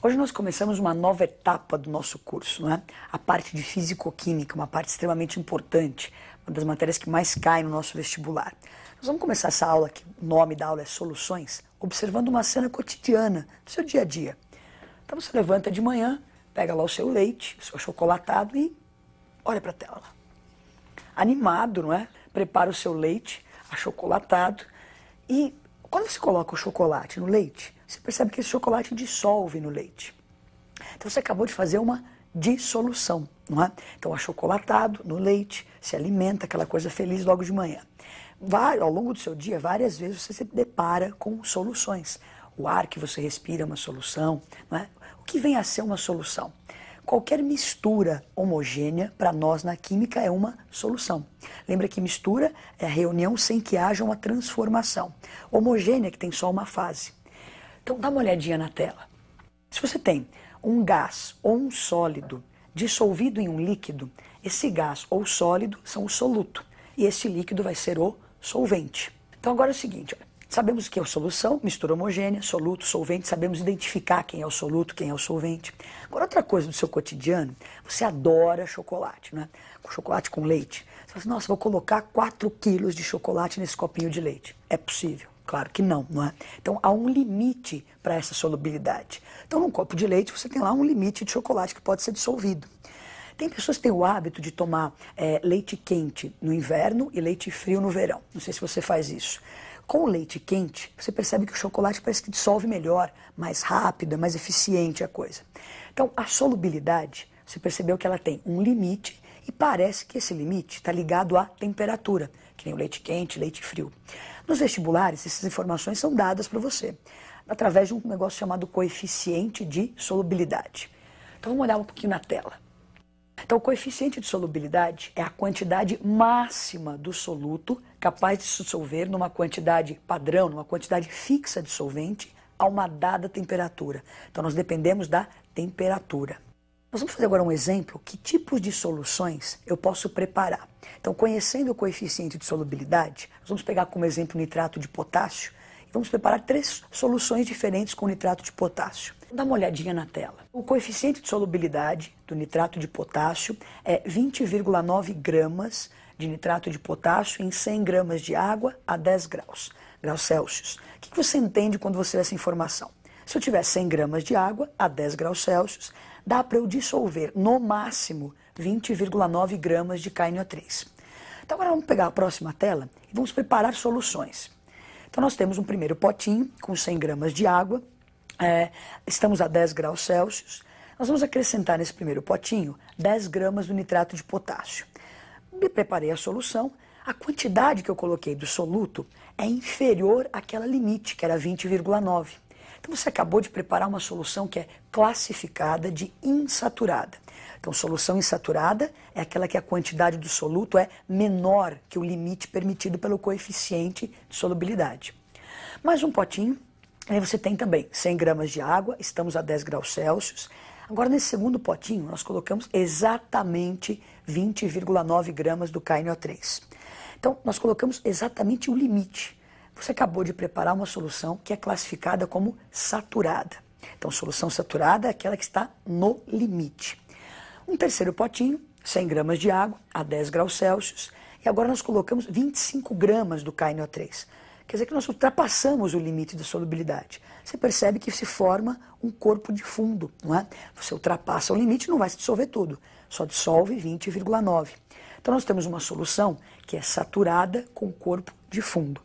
Hoje nós começamos uma nova etapa do nosso curso, não é? A parte de Físico-Química, uma parte extremamente importante, uma das matérias que mais cai no nosso vestibular. Nós vamos começar essa aula, que o nome da aula é Soluções, observando uma cena cotidiana do seu dia a dia. Então você levanta de manhã, pega lá o seu leite, o seu achocolatado e olha para a tela. Animado, não é? Prepara o seu leite achocolatado e quando você coloca o chocolate no leite, você percebe que esse chocolate dissolve no leite. Então você acabou de fazer uma dissolução, não é? Então achocolatado no leite, se alimenta, aquela coisa feliz logo de manhã. Ao longo do seu dia, várias vezes você se depara com soluções. O ar que você respira é uma solução, não é? O que vem a ser uma solução? Qualquer mistura homogênea, para nós na química, é uma solução. Lembra que mistura é a reunião sem que haja uma transformação. Homogênea, que tem só uma fase. Então dá uma olhadinha na tela. Se você tem um gás ou um sólido dissolvido em um líquido, esse gás ou sólido são o soluto. E esse líquido vai ser o solvente. Então agora é o seguinte, olha. Sabemos o que é a solução, mistura homogênea, soluto, solvente, sabemos identificar quem é o soluto, quem é o solvente. Agora, outra coisa do seu cotidiano, você adora chocolate, né? Chocolate com leite. Você fala assim, nossa, vou colocar 4 quilos de chocolate nesse copinho de leite. É possível? Claro que não, não é? Então, há um limite para essa solubilidade. Então, num copo de leite, você tem lá um limite de chocolate que pode ser dissolvido. Tem pessoas que têm o hábito de tomar leite quente no inverno e leite frio no verão. Não sei se você faz isso. Com o leite quente, você percebe que o chocolate parece que dissolve melhor, mais rápido, é mais eficiente a coisa. Então, a solubilidade, você percebeu que ela tem um limite e parece que esse limite está ligado à temperatura, que nem o leite quente, leite frio. Nos vestibulares, essas informações são dadas para você, através de um negócio chamado coeficiente de solubilidade. Então, vamos olhar um pouquinho na tela. Então, o coeficiente de solubilidade é a quantidade máxima do soluto capaz de se dissolver numa quantidade padrão, numa quantidade fixa de solvente a uma dada temperatura. Então, nós dependemos da temperatura. Nós vamos fazer agora um exemplo, que tipos de soluções eu posso preparar. Então, conhecendo o coeficiente de solubilidade, nós vamos pegar como exemplo o nitrato de potássio e vamos preparar 3 soluções diferentes com nitrato de potássio. Dá uma olhadinha na tela. O coeficiente de solubilidade do nitrato de potássio é 20,9 gramas de nitrato de potássio em 100 gramas de água a 10 graus Celsius. O que você entende quando você vê essa informação? Se eu tiver 100 gramas de água a 10 graus Celsius, dá para eu dissolver no máximo 20,9 gramas de KNO3. Então agora vamos pegar a próxima tela e vamos preparar soluções. Então nós temos um primeiro potinho com 100 gramas de água. Estamos a 10 graus Celsius, nós vamos acrescentar nesse primeiro potinho 10 gramas do nitrato de potássio. Me preparei a solução, a quantidade que eu coloquei do soluto é inferior àquela limite, que era 20,9. Então você acabou de preparar uma solução que é classificada de insaturada. Então solução insaturada é aquela que a quantidade do soluto é menor que o limite permitido pelo coeficiente de solubilidade. Mais um potinho. Aí você tem também 100 gramas de água, estamos a 10 graus Celsius. Agora, nesse segundo potinho, nós colocamos exatamente 20,9 gramas do KNO3. Então, nós colocamos exatamente o limite. Você acabou de preparar uma solução que é classificada como saturada. Então, solução saturada é aquela que está no limite. Um terceiro potinho, 100 gramas de água, a 10 graus Celsius. E agora nós colocamos 25 gramas do KNO3. Quer dizer que nós ultrapassamos o limite da solubilidade. Você percebe que se forma um corpo de fundo, não é? Você ultrapassa o limite, não vai se dissolver tudo, só dissolve 20,9. Então nós temos uma solução que é saturada com corpo de fundo.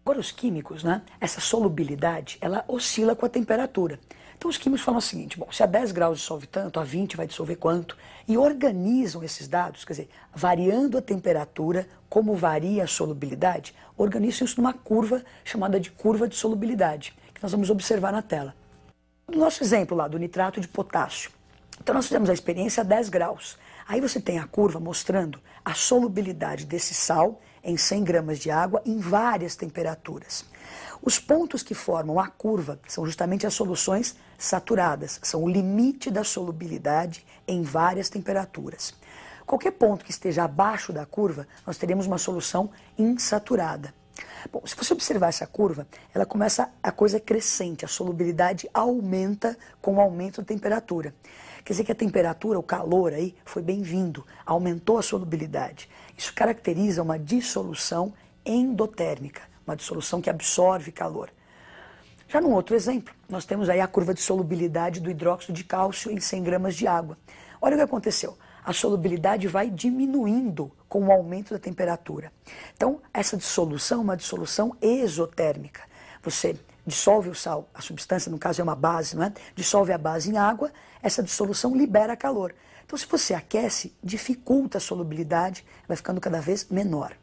Agora os químicos, né? Essa solubilidade, ela oscila com a temperatura. Então os químicos falam o seguinte, bom, se a 10 graus dissolve tanto, a 20 vai dissolver quanto, e organizam esses dados, quer dizer, variando a temperatura, como varia a solubilidade, organizam isso numa curva chamada de curva de solubilidade, que nós vamos observar na tela. No nosso exemplo lá do nitrato de potássio, então nós fizemos a experiência a 10 graus. Aí você tem a curva mostrando a solubilidade desse sal em 100 gramas de água em várias temperaturas. Os pontos que formam a curva são justamente as soluções saturadas, são o limite da solubilidade em várias temperaturas. Qualquer ponto que esteja abaixo da curva, nós teremos uma solução insaturada. Bom, se você observar essa curva, ela começa, a coisa é crescente, a solubilidade aumenta com o aumento da temperatura. Quer dizer que a temperatura, o calor aí, foi bem-vindo, aumentou a solubilidade. Isso caracteriza uma dissolução endotérmica, uma dissolução que absorve calor. Já num outro exemplo, nós temos aí a curva de solubilidade do hidróxido de cálcio em 100 gramas de água. Olha o que aconteceu. A solubilidade vai diminuindo com o aumento da temperatura. Então, essa dissolução é uma dissolução exotérmica. Você dissolve o sal, a substância, no caso é uma base, não é? Dissolve a base em água, essa dissolução libera calor. Então, se você aquece, dificulta a solubilidade, vai ficando cada vez menor.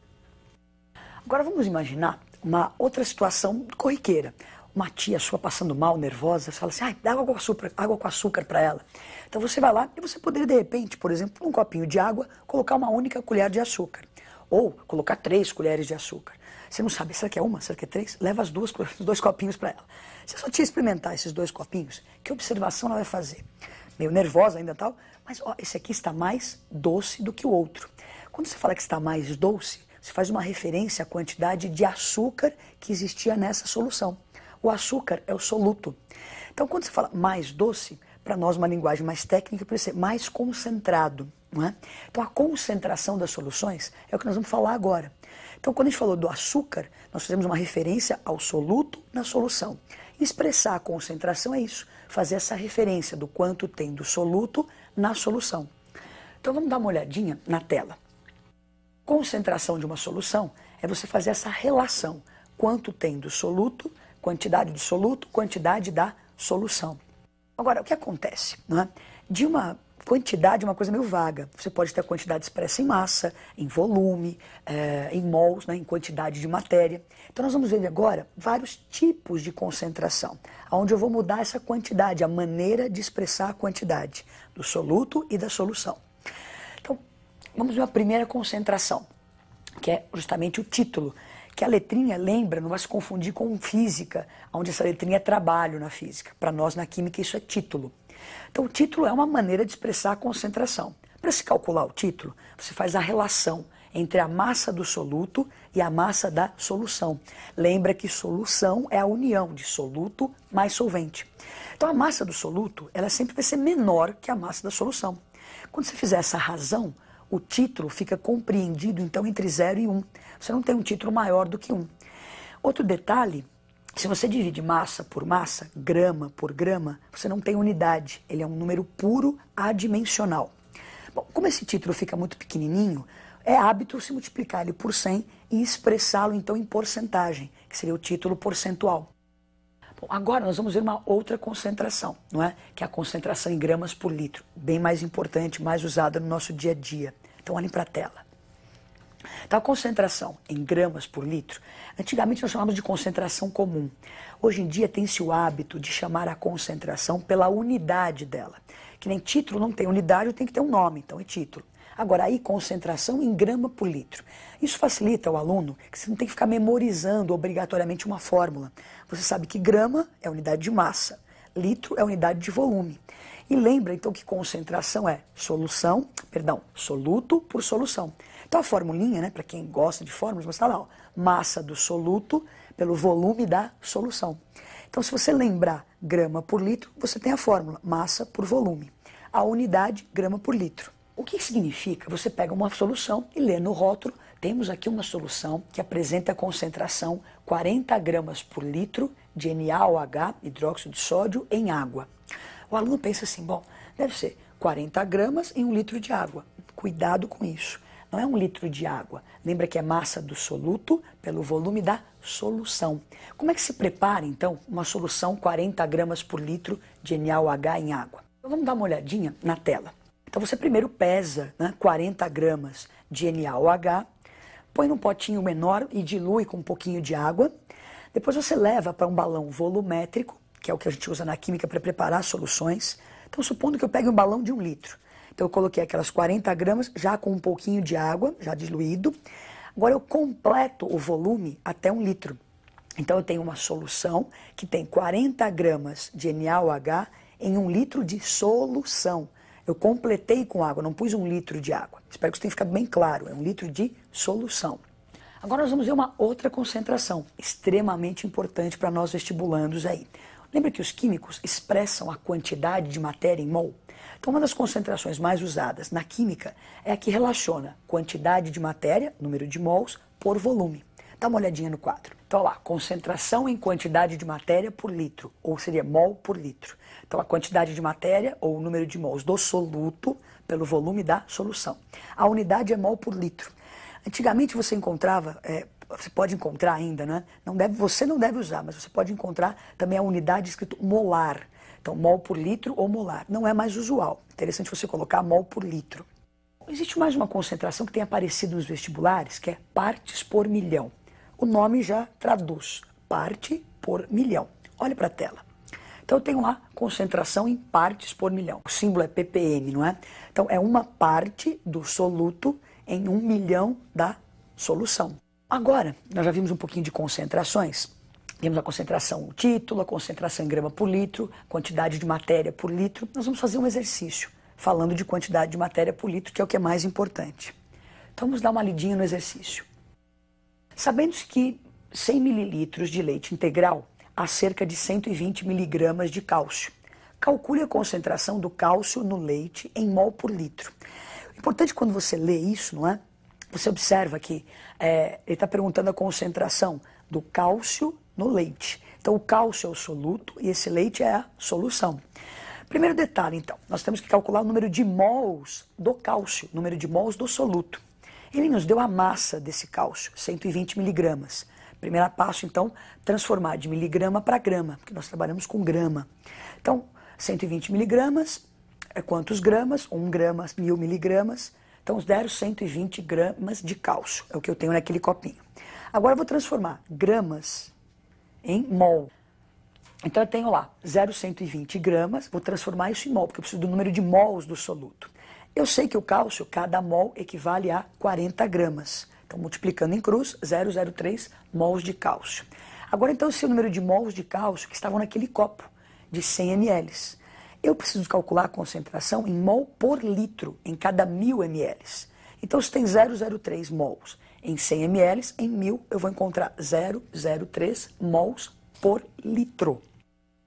Agora vamos imaginar uma outra situação corriqueira. Uma tia sua passando mal, nervosa, você fala assim, dá água com açúcar para ela. Então você vai lá e você poderia, de repente, por exemplo, num copinho de água, colocar uma única colher de açúcar. Ou colocar 3 colheres de açúcar. Você não sabe, será que é uma, será que é 3? Leva os 2 copinhos para ela. Se a sua tia experimentar esses 2 copinhos, que observação ela vai fazer? Meio nervosa ainda e tal, mas ó, esse aqui está mais doce do que o outro. Quando você fala que está mais doce, você faz uma referência à quantidade de açúcar que existia nessa solução. O açúcar é o soluto. Então, quando você fala mais doce, para nós uma linguagem mais técnica, pode ser mais concentrado. Não é? Então, a concentração das soluções é o que nós vamos falar agora. Então, quando a gente falou do açúcar, nós fizemos uma referência ao soluto na solução. Expressar a concentração é isso, fazer essa referência do quanto tem do soluto na solução. Então, vamos dar uma olhadinha na tela. Concentração de uma solução é você fazer essa relação. Quanto tem do soluto, quantidade do soluto, quantidade da solução. Agora, o que acontece? Não é? De uma quantidade é uma coisa meio vaga. Você pode ter a quantidade expressa em massa, em volume, em mols, né, em quantidade de matéria. Então nós vamos ver agora vários tipos de concentração, onde eu vou mudar essa quantidade, a maneira de expressar a quantidade do soluto e da solução. Então, vamos ver a primeira concentração, que é justamente o título. Que a letrinha, lembra, não vai se confundir com física, onde essa letrinha é trabalho na física. Para nós, na química, isso é título. Então, o título é uma maneira de expressar a concentração. Para se calcular o título, você faz a relação entre a massa do soluto e a massa da solução. Lembra que solução é a união de soluto mais solvente. Então, a massa do soluto, ela sempre vai ser menor que a massa da solução. Quando você fizer essa razão, o título fica compreendido, então, entre 0 e 1. Você não tem um título maior do que 1. Outro detalhe, se você divide massa por massa, grama por grama, você não tem unidade. Ele é um número puro adimensional. Bom, como esse título fica muito pequenininho, é hábito se multiplicar ele por 100 e expressá-lo, então, em porcentagem, que seria o título percentual. Bom, agora nós vamos ver uma outra concentração, não é? Que é a concentração em gramas por litro, bem mais importante, mais usada no nosso dia a dia. Então olhem para a tela. Então a concentração em gramas por litro, antigamente nós chamávamos de concentração comum. Hoje em dia tem-se o hábito de chamar a concentração pela unidade dela. Que nem título não tem unidade, tem que ter um nome, então é título. Agora aí concentração em grama por litro. Isso facilita ao aluno que você não tem que ficar memorizando obrigatoriamente uma fórmula. Você sabe que grama é unidade de massa, litro é unidade de volume. E lembra então que concentração é soluto por solução. Então a formulinha, né, para quem gosta de fórmulas, mas está lá, ó, massa do soluto pelo volume da solução. Então se você lembrar grama por litro, você tem a fórmula, massa por volume. A unidade, grama por litro. O que significa? Você pega uma solução e lê no rótulo, temos aqui uma solução que apresenta a concentração 40 gramas por litro de NaOH, hidróxido de sódio, em água. O aluno pensa assim, bom, deve ser 40 gramas em 1 litro de água. Cuidado com isso. Não é 1 litro de água. Lembra que é massa do soluto pelo volume da solução. Como é que se prepara, então, uma solução 40 gramas por litro de NaOH em água? Então vamos dar uma olhadinha na tela. Então você primeiro pesa, né, 40 gramas de NaOH, põe num potinho menor e dilui com um pouquinho de água. Depois você leva para um balão volumétrico, que é o que a gente usa na química para preparar soluções. Então supondo que eu pegue um balão de 1 litro. Então eu coloquei aquelas 40 gramas já com um pouquinho de água, já diluído. Agora eu completo o volume até 1 litro. Então eu tenho uma solução que tem 40 gramas de NaOH em 1 litro de solução. Eu completei com água, não pus 1 litro de água. Espero que isso tenha ficado bem claro, é 1 litro de solução. Agora nós vamos ver uma outra concentração, extremamente importante para nós vestibulandos aí. Lembra que os químicos expressam a quantidade de matéria em mol? Então uma das concentrações mais usadas na química é a que relaciona quantidade de matéria, número de mols, por volume. Dá uma olhadinha no quadro. Então, olha lá, concentração em quantidade de matéria por litro, ou seria mol por litro. Então, a quantidade de matéria, ou o número de mols do soluto, pelo volume da solução. A unidade é mol por litro. Antigamente você encontrava, você pode encontrar ainda, né? Você não deve usar, mas você pode encontrar também a unidade escrito molar. Então, mol por litro ou molar. Não é mais usual. Interessante você colocar mol por litro. Existe mais uma concentração que tem aparecido nos vestibulares, que é partes por milhão. O nome já traduz, parte por milhão. Olha para a tela. Então eu tenho lá concentração em partes por milhão. O símbolo é ppm, não é? Então é uma parte do soluto em 1 milhão da solução. Agora, nós já vimos um pouquinho de concentrações. Vimos a concentração, o título, a concentração em grama por litro, quantidade de matéria por litro. Nós vamos fazer um exercício falando de quantidade de matéria por litro, que é o que é mais importante. Então vamos dar uma lidinha no exercício. Sabendo-se que 100 mililitros de leite integral há cerca de 120 miligramas de cálcio. Calcule a concentração do cálcio no leite em mol por litro. O importante quando você lê isso, não é? Você observa que ele está perguntando a concentração do cálcio no leite. Então o cálcio é o soluto e esse leite é a solução. Primeiro detalhe, então, nós temos que calcular o número de mols do cálcio, número de mols do soluto. Ele nos deu a massa desse cálcio, 120 miligramas. Primeiro passo, então, transformar de miligrama para grama, porque nós trabalhamos com grama. Então, 120 miligramas, quantos gramas? 1 grama, 1000 miligramas. Então, deram 120 gramas de cálcio, é o que eu tenho naquele copinho. Agora eu vou transformar gramas em mol. Então eu tenho lá 0,120 gramas, vou transformar isso em mol, porque eu preciso do número de mols do soluto. Eu sei que o cálcio, cada mol equivale a 40 gramas. Então, multiplicando em cruz, 0,03 mols de cálcio. Agora, então, esse é o número de mols de cálcio que estavam naquele copo de 100 ml. Eu preciso calcular a concentração em mol por litro, em cada 1000 ml. Então, se tem 0,03 mols em 100 ml, em 1000 eu vou encontrar 0,03 mols por litro.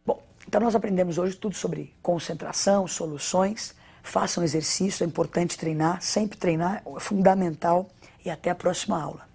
Bom, então nós aprendemos hoje tudo sobre concentração, soluções. Façam exercício, é importante treinar, sempre treinar, é fundamental. E até a próxima aula.